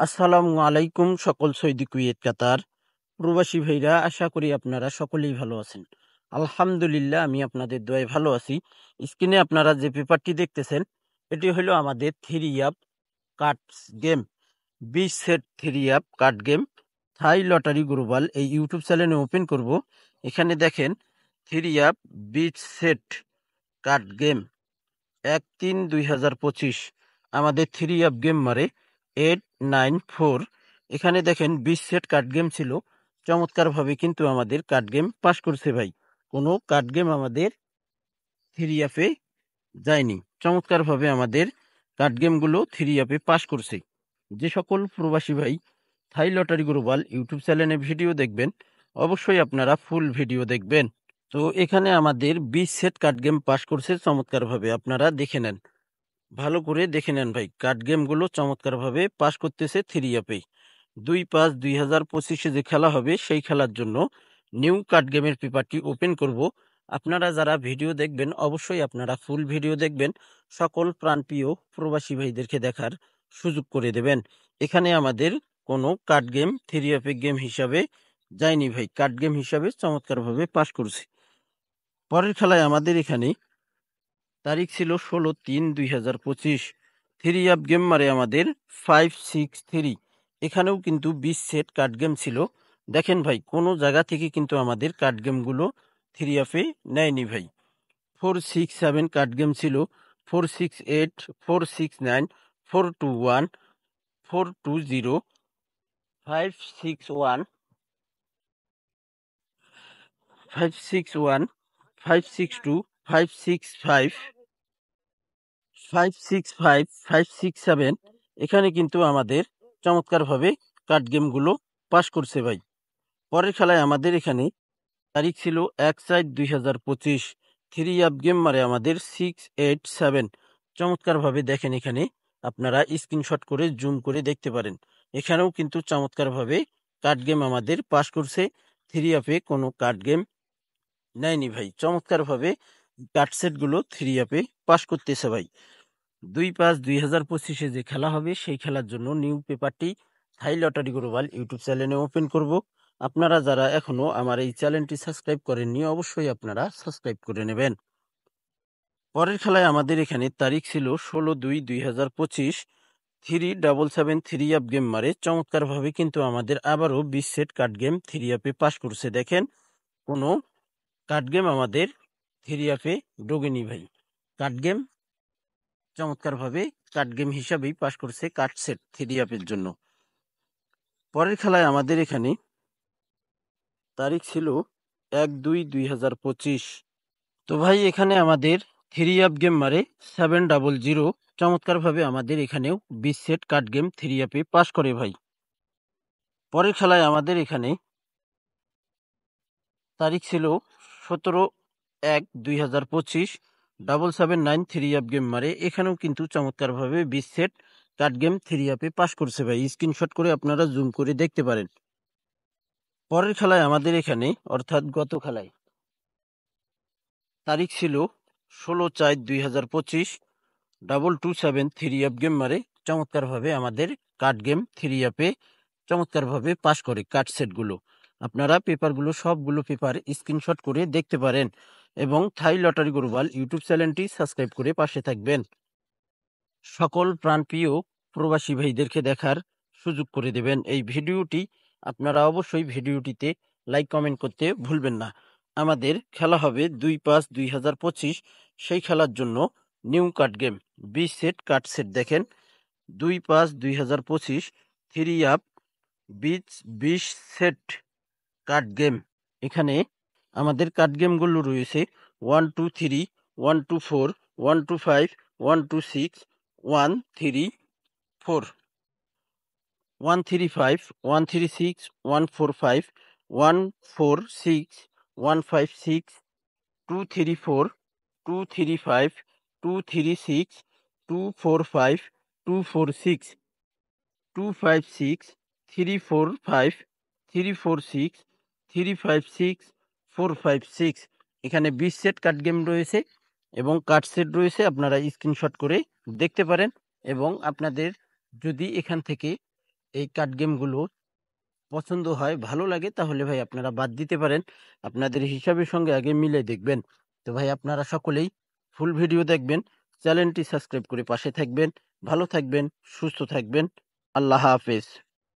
আসসালামু আলাইকুম সকল সৌদি কুয়েত কাতার প্রবাসী ভাইরা, আশা করি আপনারা সকলেই ভালো আছেন। আলহামদুলিল্লাহ, আমি আপনাদের দোয়ায় ভালো আছি। স্ক্রিনে আপনারা যে পেপারটি দেখতেছেন, এটি হলো আমাদের three app card game, 20 set three app card game থাই লটারি গ্লোবাল এই ইউটিউব চ্যানেলে ওপেন করব। এখানে দেখেন three app 20 set card game 1-3-2025 আমাদের থ্রি অ্যাপ গেম মারে 894। এখানে দেখেন 20 সেট কার্ড গেম ছিল। চমৎকারভাবে কিন্তু আমাদের কার্ড গেম পাস করছে ভাই। কোনো কার্ড গেম আমাদের থ্রি অ্যাপে যায়নি। চমৎকারভাবে আমাদের কার্ড গেমগুলো থ্রি অ্যাপে পাস করছে। যে সকল প্রবাসী ভাই থাই লটারি গ্লোবাল ইউটিউব চ্যানেলে ভিডিও দেখবেন, অবশ্যই আপনারা ফুল ভিডিও দেখবেন। তো এখানে আমাদের 20 সেট কার্ড গেম পাস করছে চমৎকারভাবে, আপনারা দেখে নেন, ভালো করে দেখে নেন ভাই। কার্ড গেমগুলো চমৎকারভাবে পাস করতেছে থ্রি অ্যাপে। 2-5-2025 যে খেলা হবে সেই খেলার জন্য নিউ কার্ড গেমের পেপারটি ওপেন করব। আপনারা যারা ভিডিও দেখবেন অবশ্যই আপনারা ফুল ভিডিও দেখবেন, সকল প্রাণপ্রিয় প্রবাসী ভাইদেরকে দেখার সুযোগ করে দেবেন। এখানে আমাদের কোনো কার্ড গেম থ্রি অ্যাপে গেম হিসাবে যায়নি ভাই, কার্ড গেম হিসাবে চমৎকারভাবে পাস করছে। পরের খেলায় আমাদের এখানে তারিখ ছিল 16-3-2025, থ্রি অ্যাপ গেম মারে আমাদের 563। এখানেও কিন্তু 20 সেট কার্ড গেম ছিল। দেখেন ভাই, কোনো জায়গা থেকে কিন্তু আমাদের কার্ড গেমগুলো থ্রি অ্যাপে নেয়নি ভাই। 467 কার্ড গেম ছিল, 468, 469, 421, 420, 561, 561, 562, 565, 565, 567। এখানে কিন্তু আমাদের চমৎকারভাবে কার্ড গেমগুলো পাস করছে ভাই। পরের খেলায় আমাদের এখানে তারিখ ছিল 1-4-2025, থ্রি অ্যাপ গেম মারে আমাদের 687। চমৎকারভাবে দেখেন, এখানে আপনারা স্ক্রিনশট করে জুম করে দেখতে পারেন। এখানেও কিন্তু চমৎকারভাবে কার্ড গেম আমাদের পাস করছে। থ্রি অ্যাপে কোনো কার্ড গেম নেয়নি ভাই। চমৎকারভাবে কার্ড সেটগুলো থ্রি অ্যাপে পাস করতেছে ভাই। 2-5-2025 যে খেলা হবে সেই খেলার জন্য নিউ পেপারটি থাই লটারি গ্লোবাল ইউটিউব চ্যানেলে ওপেন করব। আপনারা যারা এখনো আমার এই চ্যানেলটি সাবস্ক্রাইব করেননি অবশ্যই আপনারা সাবস্ক্রাইব করে নেবেন। পরের খেলায় আমাদের এখানে তারিখ ছিল 16-2-2025, 377 থ্রি অ্যাপ গেম মারে চমৎকারভাবে কিন্তু আমাদের আবারও 20 সেট কার্ড গেম থ্রি অ্যাপে পাস করছে। দেখেন, কোনো কার্ড গেম আমাদের থ্রি অ্যাপে ডোগেনি ভাই। কার্ড গেম চমৎকারভাবে কার্ড গেম হিসাবেই পাস করছে কার্ড সেট থ্রি অ্যাপের জন্য। পরের খেলায় আমাদের এখানে তারিখ ছিল 1-2-2025। তো ভাই, এখানে আমাদের থ্রি অ্যাপ গেম মারে 700। চমৎকারভাবে আমাদের এখানেও 20 সেট কার্ড গেম থ্রি অ্যাপে পাস করে ভাই। পরের খেলায় আমাদের এখানে তারিখ ছিল 17-1-2025, 779 থ্রি অ্যাপ গেম মারে। এখানেও কিন্তু চমৎকারভাবে 20 সেট কার্ড গেম থ্রি অ্যাপে পাস করছে ভাই। স্ক্রিনশট করে আপনারা জুম করে দেখতে পারেন। পরের খেলায় আমাদের এখানে, অর্থাৎ গত খেলায় তারিখ ছিল 16-4-2025, 227 থ্রি অ্যাপ গেম মারে চমৎকারভাবে আমাদের কার্ড গেম থ্রি অ্যাপে চমৎকারভাবে পাস করে কার্ড সেটগুলো। আপনারা পেপারগুলো সবগুলো পেপার স্ক্রিনশট করে দেখতে পারেন এবং থাই লটারি গ্লোবাল ইউটিউব চ্যানেলটি সাবস্ক্রাইব করে পাশে থাকবেন। সকল প্রাণপ্রিয় প্রবাসী ভাইদেরকে দেখার সুযোগ করে দেবেন এই ভিডিওটি। আপনারা অবশ্যই ভিডিওটিতে লাইক কমেন্ট করতে ভুলবেন না। আমাদের খেলা হবে 2-5-2025, সেই খেলার জন্য new card game 20 set card set. দেখেন, 2-5-2025 three app 20 set card game. এখানে আমাদের কার্ড গেমগুলো রয়েছে 1-2-3, 1-2-4, 1-2-5, 1-2-6, 1-3-4, 1-3-5, 1-3-6, 1-4-5, 1-4-6, 1-5-6, 2-3-4, 2-3-5, 2-3-6, 2-4-5, 2-4-6, 2-5-6, 3-4-5, 3-4-6, 3-5-6, 4-5-6। এখানে 20 সেট কার্ড গেম রয়েছে এবং কার্ড সেট রয়েছে। আপনারা স্ক্রিনশট করে দেখতে পারেন এবং আপনাদের যদি এখান থেকে এই কার্ড গেমগুলো পছন্দ হয়, ভালো লাগে, তাহলে ভাই আপনারা বাদ দিতে পারেন। আপনাদের হিসাবের সঙ্গে আগে মিলে দেখবেন। তো ভাই আপনারা সকলেই ফুল ভিডিও দেখবেন, চ্যানেলটি সাবস্ক্রাইব করে পাশে থাকবেন। ভালো থাকবেন, সুস্থ থাকবেন। আল্লাহ হাফেজ।